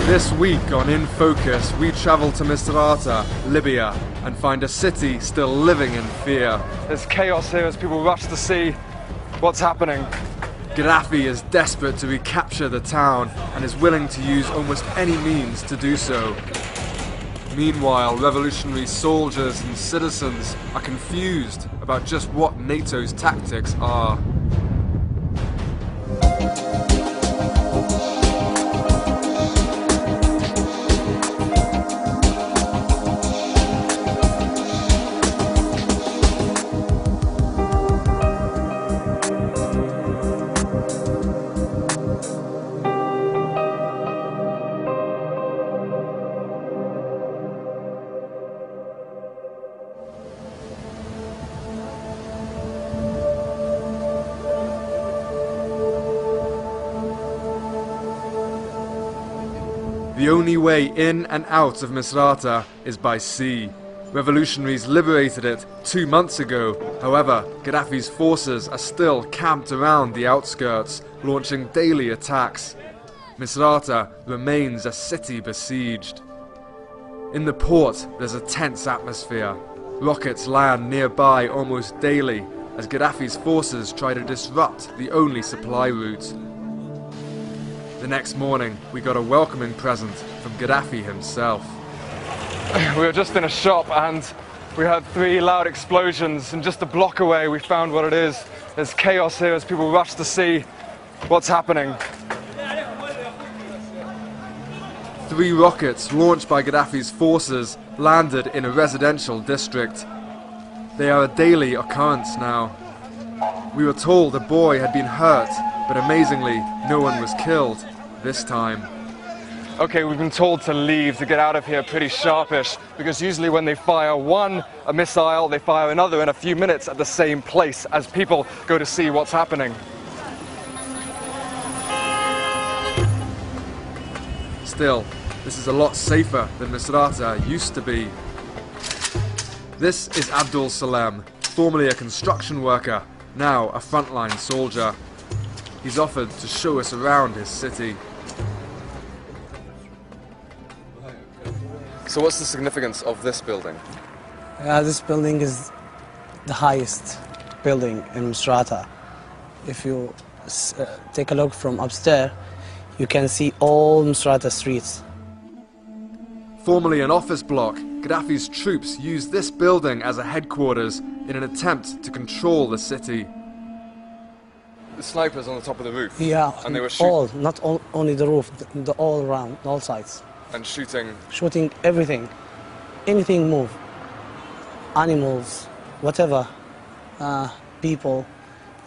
This week on INfocus, we travel to Misrata, Libya, and find a city still living in fear. There's chaos here as people rush to see what's happening. Gaddafi is desperate to recapture the town and is willing to use almost any means to do so. Meanwhile, revolutionary soldiers and citizens are confused about just what NATO's tactics are. The only way in and out of Misrata is by sea. Revolutionaries liberated it 2 months ago. However, Gaddafi's forces are still camped around the outskirts, launching daily attacks. Misrata remains a city besieged. In the port, there's a tense atmosphere. Rockets land nearby almost daily as Gaddafi's forces try to disrupt the only supply route. The next morning, we got a welcoming present from Gaddafi himself. We were just in a shop and we heard 3 loud explosions, and just a block away we found what it is. There's chaos here as people rush to see what's happening. 3 rockets launched by Gaddafi's forces landed in a residential district. They are a daily occurrence now. We were told a boy had been hurt, but amazingly, no one was killed this time. Okay, we've been told to leave, to get out of here pretty sharpish, because usually when they fire a missile, they fire another in a few minutes at the same place as people go to see what's happening. Still, this is a lot safer than Misrata used to be. This is Abdul Salem, formerly a construction worker, now a frontline soldier. He's offered to show us around his city. So what's the significance of this building? This building is the highest building in Misrata. If you take a look from upstairs, you can see all Misrata streets. Formerly an office block, Gaddafi's troops used this building as a headquarters in an attempt to control the city. The snipers on the top of the roof. Yeah, and they were shooting. Only the roof, the all around, all sides. And shooting. Shooting everything, anything move, animals, whatever, people,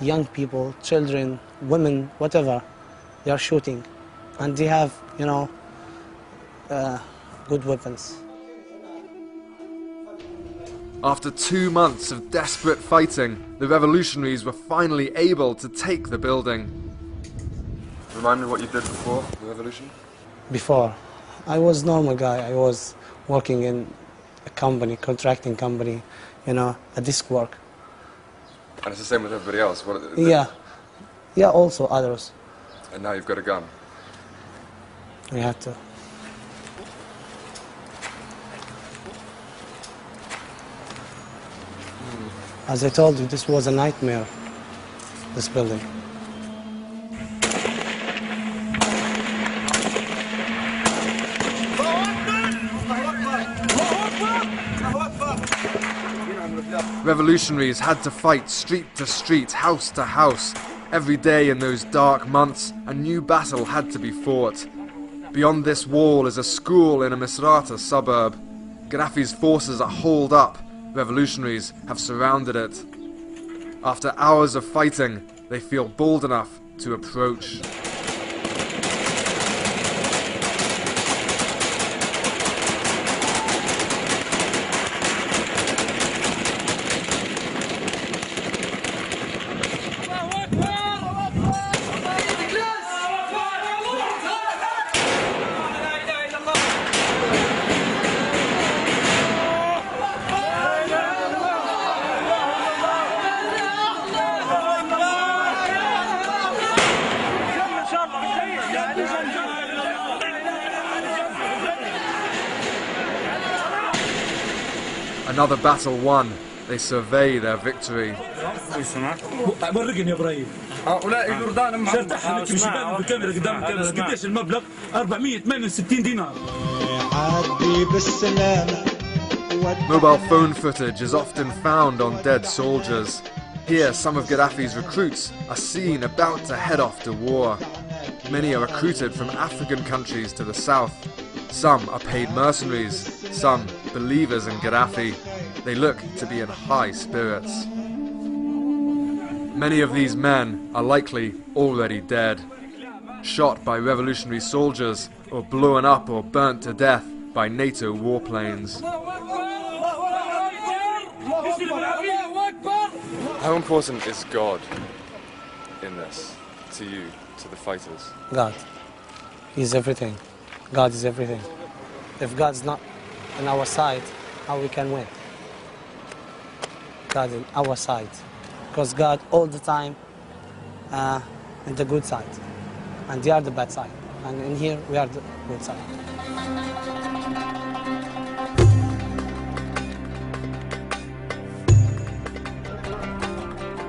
young people, children, women, whatever, they are shooting, and they have, good weapons. After 2 months of desperate fighting, the revolutionaries were finally able to take the building. Remind me what you did before the revolution? Before, I was a normal guy. I was working in a company, contracting company, a desk work. And it's the same with everybody else? Yeah, also others. And now you've got a gun? We had to. As I told you, this was a nightmare, this building. Revolutionaries had to fight street to street, house to house. Every day in those dark months, a new battle had to be fought. Beyond this wall is a school in a Misrata suburb. Gaddafi's forces are holed up. Revolutionaries have surrounded it. After hours of fighting, they feel bold enough to approach. Another battle won. They survey their victory. Mobile phone footage is often found on dead soldiers. Here, some of Gaddafi's recruits are seen about to head off to war. Many are recruited from African countries to the south. Some are paid mercenaries, some believers in Gaddafi. They look to be in high spirits. Many of these men are likely already dead, shot by revolutionary soldiers or blown up or burnt to death by NATO warplanes. How important is God in this to you, to the fighters? God. He's everything. God is everything. If God's not on our side, how we can win? God on our side. Because God all the time in the good side. And they are the bad side. And in here, we are the good side.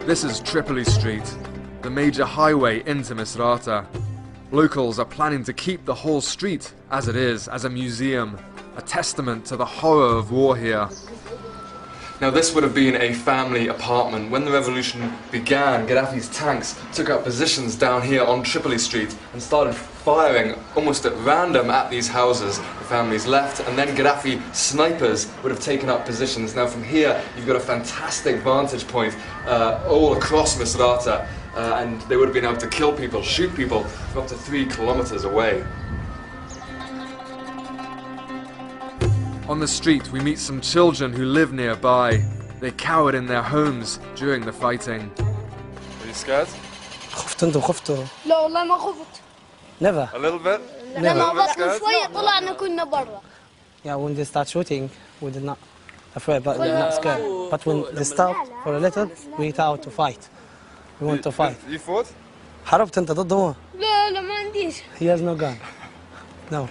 This is Tripoli Street, the major highway into Misrata. Locals are planning to keep the whole street as it is, as a museum, a testament to the horror of war here. Now this would have been a family apartment. When the revolution began, Gaddafi's tanks took up positions down here on Tripoli Street and started firing almost at random at these houses. The families left, and then Gaddafi snipers would have taken up positions. Now from here, you've got a fantastic vantage point all across Misrata, and they would have been able to kill people, shoot people from up to 3 kilometers away. On the street, we meet some children who live nearby. They cowered in their homes during the fighting. Are you scared? خفت انتم خفتوا؟ لا والله ما خفت. Never. A little bit? لما بطلوا شوية طلعنا كنا برا. Yeah, when they start shooting, we did not afraid, but we did not scared. But when they stopped for a little, we went out to fight. We want to fight. You fought? حاربت انت ضده؟ لا لا ما عنديش. He has no gun. No.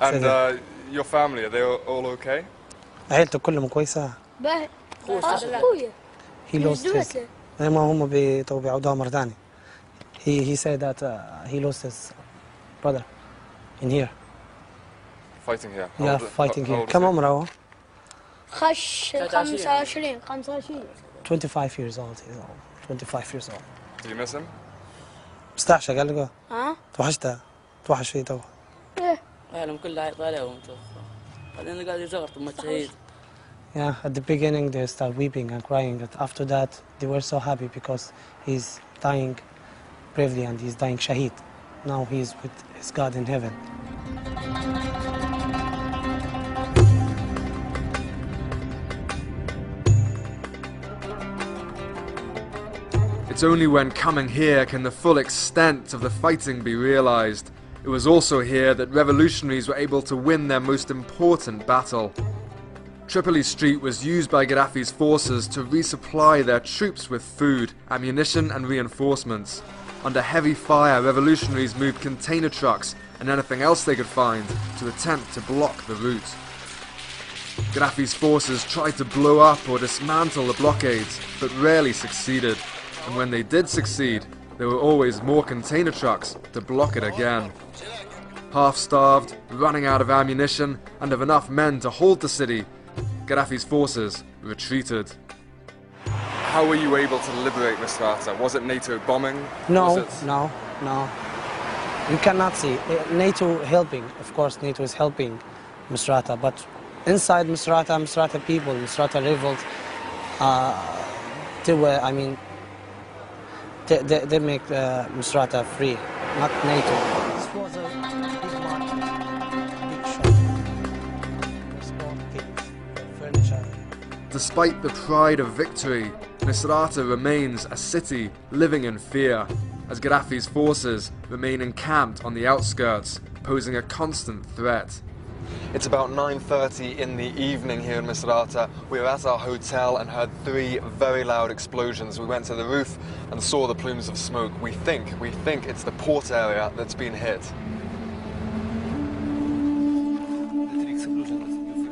And your family, are they all okay? عيلته كلهم كويسة. باهي. أخويا. He lost his. ما هم بيعودوها مرة ثانية. He said that he lost his brother in here. Fighting here? Yeah, fighting here. كم عمره هو؟ خش 25. 25 years old. He's old. 25 years old. Do you miss him? مستعشق قال له. ها؟ توحش فيه تو. إيه. أهلهم كلها عيط عليهم بعدين قاعد يزغرط شهيد. Yeah, at the beginning they start weeping and crying. But after that, they were so happy because he's dying bravely and he's dying shaheed. Now he's with his God in heaven. It's only when coming here can the full extent of the fighting be realized. It was also here that revolutionaries were able to win their most important battle. Tripoli Street was used by Gaddafi's forces to resupply their troops with food, ammunition and reinforcements. Under heavy fire, revolutionaries moved container trucks and anything else they could find to attempt to block the route. Gaddafi's forces tried to blow up or dismantle the blockades, but rarely succeeded. And when they did succeed, there were always more container trucks to block it again. Half-starved, running out of ammunition, and of enough men to hold the city, Gaddafi's forces retreated. How were you able to liberate Misrata? Was it NATO bombing? No. You cannot see. NATO helping, of course NATO is helping Misrata, but inside Misrata people, Misrata revolt, they were, they make Misrata free, not NATO. This was a big march, big shop. There's all things, furniture. Despite the pride of victory, Misrata remains a city living in fear, as Gaddafi's forces remain encamped on the outskirts, posing a constant threat. It's about 9:30 in the evening here in Misrata. We were at our hotel and heard 3 very loud explosions. We went to the roof and saw the plumes of smoke. We think it's the port area that's been hit.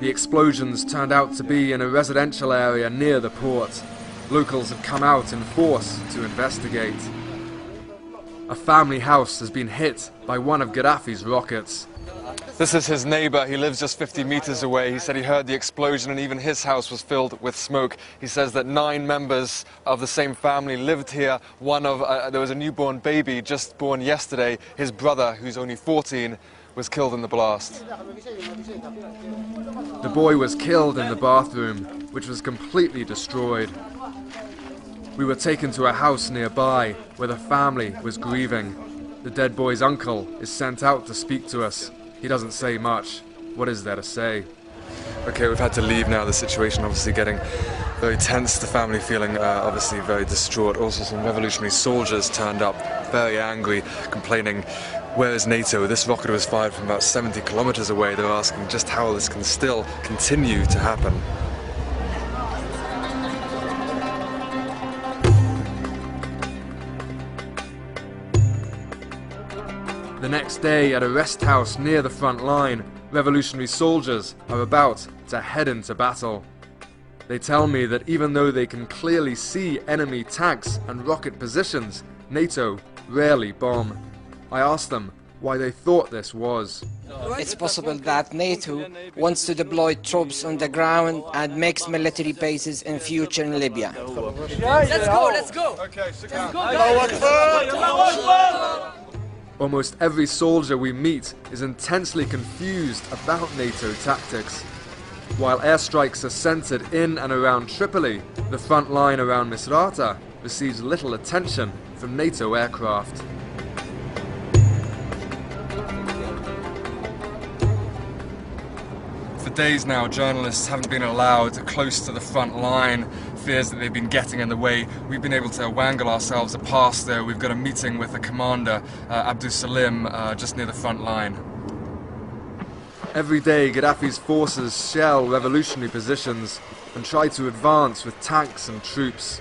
The explosions turned out to be in a residential area near the port. Locals have come out in force to investigate. A family house has been hit by one of Gaddafi's rockets. This is his neighbor. He lives just 50 meters away. He said he heard the explosion and even his house was filled with smoke. He says that 9 members of the same family lived here. There was a newborn baby just born yesterday. His brother, who's only 14, was killed in the blast. The boy was killed in the bathroom, which was completely destroyed. We were taken to a house nearby where the family was grieving. The dead boy's uncle is sent out to speak to us. He doesn't say much. What is there to say? Okay, we've had to leave now. The situation obviously getting very tense. The family feeling obviously very distraught. Also some revolutionary soldiers turned up, very angry, complaining, where is NATO? This rocket was fired from about 70 kilometers away. They're asking just how this can still continue to happen. The next day, at a rest house near the front line, revolutionary soldiers are about to head into battle. They tell me that even though they can clearly see enemy tanks and rocket positions, NATO rarely bomb. I asked them why they thought this was. It's possible that NATO wants to deploy troops on the ground and makes military bases in future in Libya. Let's go! Okay, Almost every soldier we meet is intensely confused about NATO tactics. While airstrikes are centered in and around Tripoli, the front line around Misrata receives little attention from NATO aircraft. For days now, journalists haven't been allowed close to the front line. Fears that they've been getting in the way. We've been able to wangle ourselves past there. We've got a meeting with the commander, Abdul Salim, just near the front line. Every day, Gaddafi's forces shell revolutionary positions and try to advance with tanks and troops.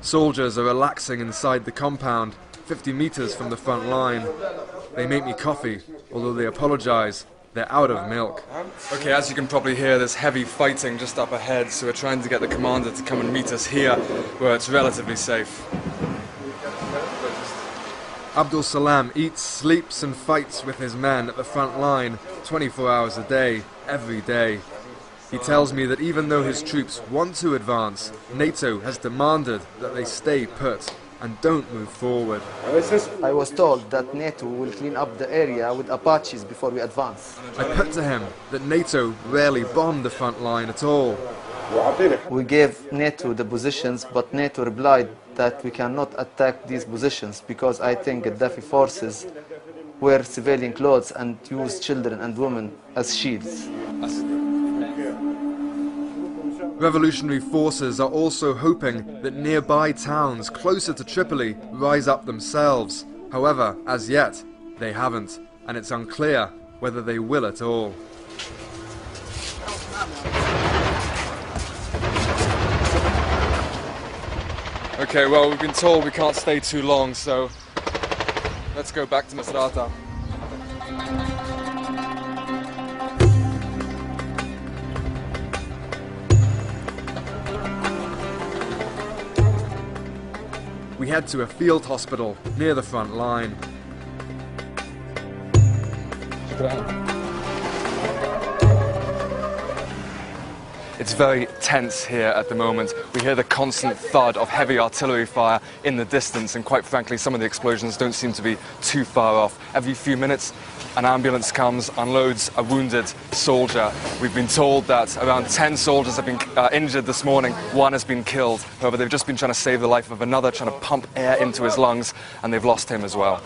Soldiers are relaxing inside the compound, 50 meters from the front line. They make me coffee, although they apologize, they're out of milk. Okay, as you can probably hear, there's heavy fighting just up ahead, so we're trying to get the commander to come and meet us here, where it's relatively safe. Abdul Salam eats, sleeps and fights with his men at the front line 24 hours a day, every day. He tells me that even though his troops want to advance, NATO has demanded that they stay put and don't move forward. I was told that NATO will clean up the area with Apaches before we advance. I put to him that NATO rarely bombed the front line at all. We gave NATO the positions, but NATO replied that we cannot attack these positions because I think Gaddafi forces wear civilian clothes and use children and women as shields. Revolutionary forces are also hoping that nearby towns closer to Tripoli rise up themselves. However, as yet, they haven't, and it's unclear whether they will at all. Okay, well, we've been told we can't stay too long, so let's go back to Misrata. We head to a field hospital near the front line. It's very tense here at the moment. We hear the constant thud of heavy artillery fire in the distance, and quite frankly, some of the explosions don't seem to be too far off. Every few minutes, an ambulance comes, unloads a wounded soldier. We've been told that around 10 soldiers have been injured this morning. 1 has been killed. However, they've just been trying to save the life of another, trying to pump air into his lungs, and they've lost him as well.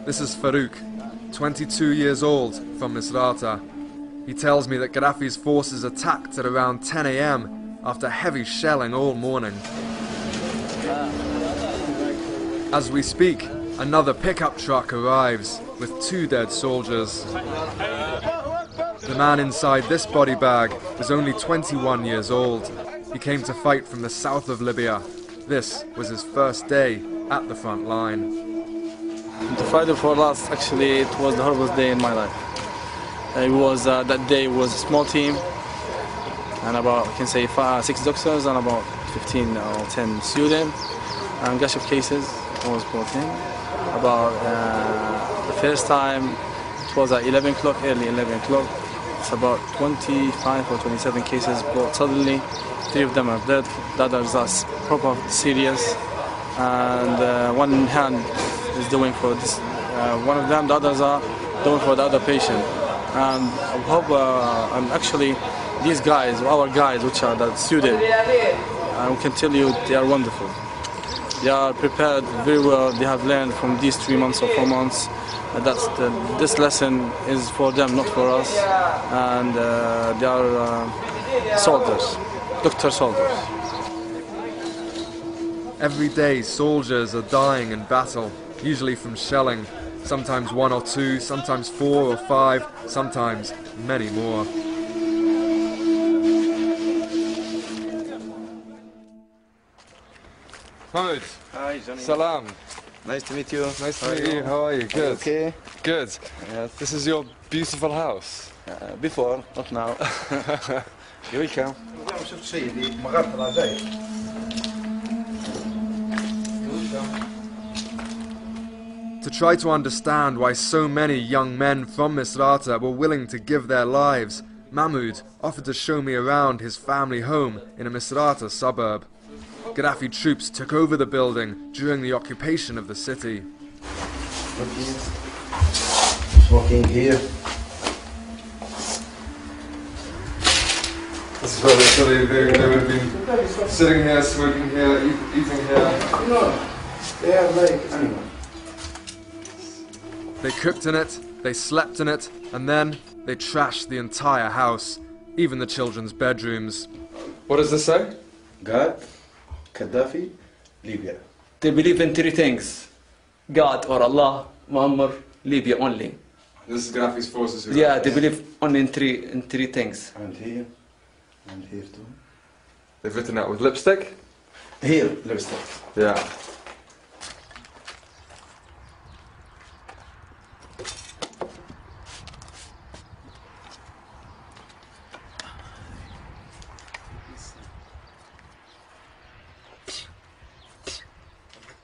This is Farouk, 22 years old, from Misrata. He tells me that Gaddafi's forces attacked at around 10 AM after heavy shelling all morning. As we speak, another pickup truck arrives with 2 dead soldiers. The man inside this body bag was only 21 years old. He came to fight from the south of Libya. This was his first day at the front line. The Friday before last, actually, it was the hardest day in my life. It was that day was a small team, and about, I can say, 6 doctors and about 15 or 10 students, and gush of cases was brought in. About the first time, it was at 11 o'clock, early 11 o'clock. It's about 25 or 27 cases brought suddenly. 3 of them are dead, the others are proper serious, and one hand is doing for this. One of them, the others are doing for the other patient. And I hope, and actually, these guys, our guys, which are the students, I can tell you they are wonderful. They are prepared very well. They have learned from these 3 months or 4 months. This lesson is for them, not for us. And they are soldiers, doctor soldiers. Every day, soldiers are dying in battle, usually from shelling. Sometimes 1 or 2, sometimes 4 or 5, sometimes many more. Mohammed. Hi, Johnny. Salam. Nice to meet you. Nice to meet you. How are you? Good. Okay. Good. Yes. This is your beautiful house. Before, not now. You're welcome. To try to understand why so many young men from Misrata were willing to give their lives, Mahmoud offered to show me around his family home in a Misrata suburb. Gaddafi troops took over the building during the occupation of the city. Walking here. This is where they would have been sitting here, smoking here, eating here. No, they are like animals. They cooked in it, they slept in it, and then they trashed the entire house, even the children's bedrooms. What does this say? God, Gaddafi, Libya. They believe in 3 things: God or Allah, Muammar, Libya only. This is Gaddafi's forces. Yeah, they believe only in three things. And here too. They've written that with lipstick? Here, lipstick. Yeah.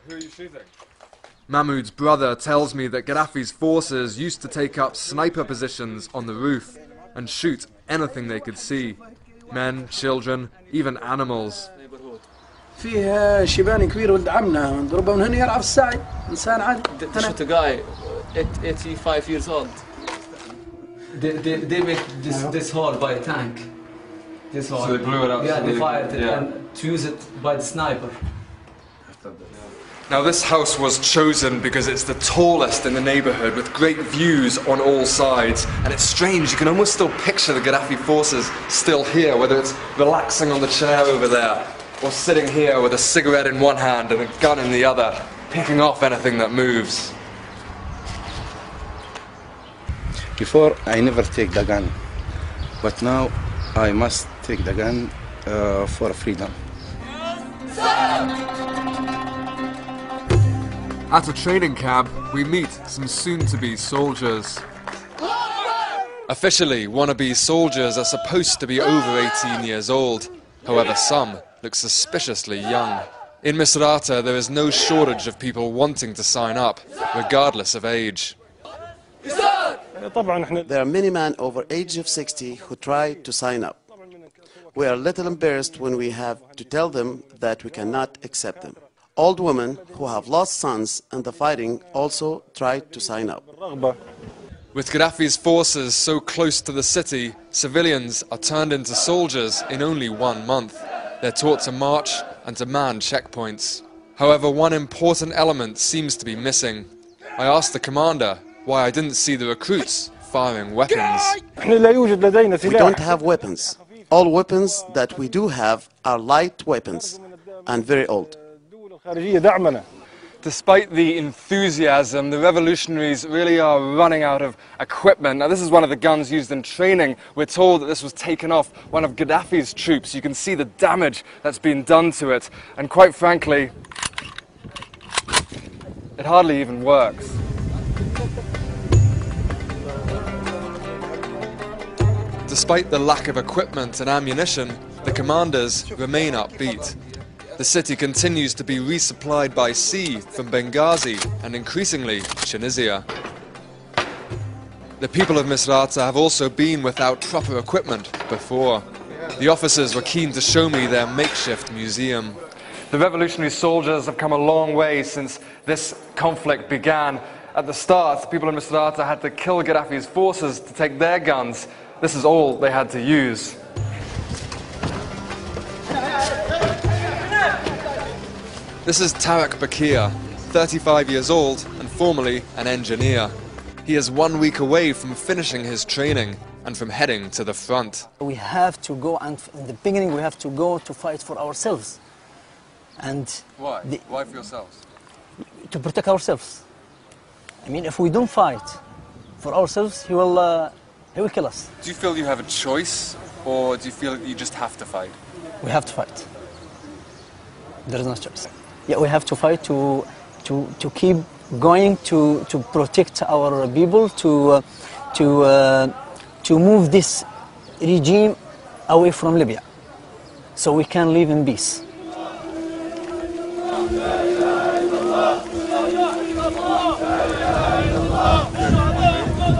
Who are you shooting? Mahmoud's brother tells me that Gaddafi's forces used to take up sniper positions on the roof and shoot anything they could see. Men, children, even animals. فيه شيبان كبير ولد عمنا ضربه من هنا يلعب الساعي إنسان عادي. They shot a guy, 85 years old. They make this hole by a tank. This hole. So they blew it out. Yeah, they fired it and to use it by the sniper. Now this house was chosen because it's the tallest in the neighbourhood with great views on all sides, and it's strange, you can almost still picture the Gaddafi forces still here, whether it's relaxing on the chair over there or sitting here with a cigarette in one hand and a gun in the other, picking off anything that moves. Before, I never take the gun, but now I must take the gun for freedom. At a training camp, we meet some soon-to-be soldiers. Officially, wannabe soldiers are supposed to be over 18 years old. However, some look suspiciously young. In Misrata, there is no shortage of people wanting to sign up, regardless of age. There are many men over age of 60 who try to sign up. We are a little embarrassed when we have to tell them that we cannot accept them. Old women who have lost sons in the fighting also try to sign up. With Gaddafi's forces so close to the city, civilians are turned into soldiers in only 1 month. They're taught to march and to man checkpoints. However, one important element seems to be missing. I asked the commander why I didn't see the recruits firing weapons. We don't have weapons. All weapons that we do have are light weapons and very old. Despite the enthusiasm, the revolutionaries really are running out of equipment. Now, this is one of the guns used in training. We're told that this was taken off one of Gaddafi's troops. You can see the damage that's been done to it. And quite frankly, it hardly even works. Despite the lack of equipment and ammunition, the commanders remain upbeat. The city continues to be resupplied by sea from Benghazi and increasingly Tunisia. The people of Misrata have also been without proper equipment before. The officers were keen to show me their makeshift museum. The revolutionary soldiers have come a long way since this conflict began. At the start, people in Misrata had to kill Gaddafi's forces to take their guns. This is all they had to use. This is Tarek Bakir, 35 years old and formerly an engineer. He is 1 week away from finishing his training and from heading to the front. We have to go, and in the beginning we have to go to fight for ourselves. And why? Why for yourselves? To protect ourselves. I mean, if we don't fight for ourselves, he will kill us. Do you feel you have a choice, or do you feel that you just have to fight? We have to fight. There is no choice. Yeah, we have to fight to keep going, to protect our people, to move this regime away from Libya, so we can live in peace.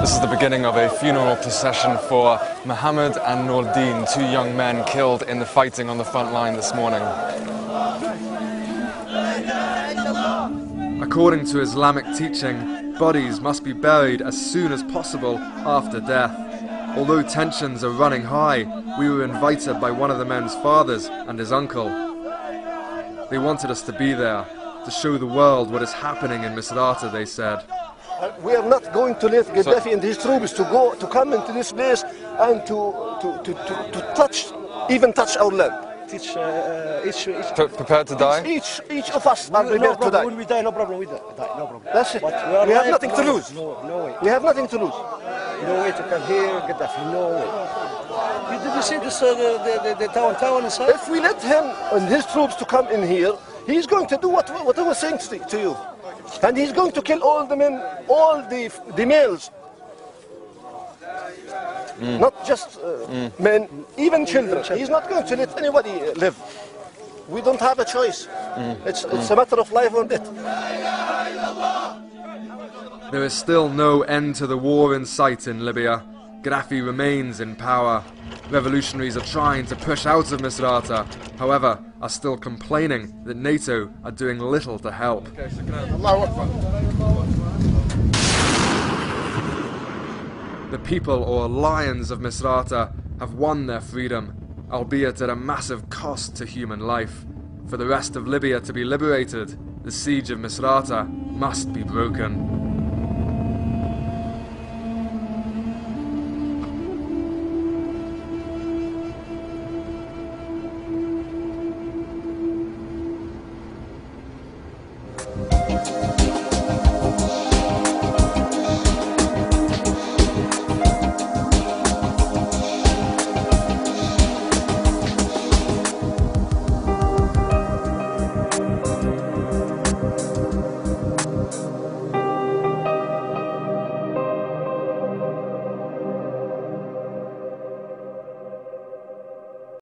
This is the beginning of a funeral procession for Mohammed and Noordin, 2 young men killed in the fighting on the front line this morning. According to Islamic teaching, bodies must be buried as soon as possible after death. Although tensions are running high, we were invited by one of the men's fathers and his uncle. They wanted us to be there, to show the world what is happening in Misrata, they said. We are not going to let Gaddafi and his troops to come into this place and to touch our land. Prepared to die? Each of us are prepared to die. When we die, no problem. We die. No problem. That's it. We have nothing to lose. No way. We have nothing to lose. No way to come here, Gaddafi. No way. Did you see this? The town inside? If we let him and his troops to come in here, he's going to do what I was saying to you, and he's going to kill all the men, all the males. Not just men, even children. He's not going to let anybody live. We don't have a choice. It's a matter of life or death. There is still no end to the war in sight in Libya. Gaddafi remains in power. Revolutionaries are trying to push out of Misrata, however, are still complaining that NATO are doing little to help. The people, or lions of Misrata, have won their freedom, albeit at a massive cost to human life. For the rest of Libya to be liberated, the Siege of Misrata must be broken.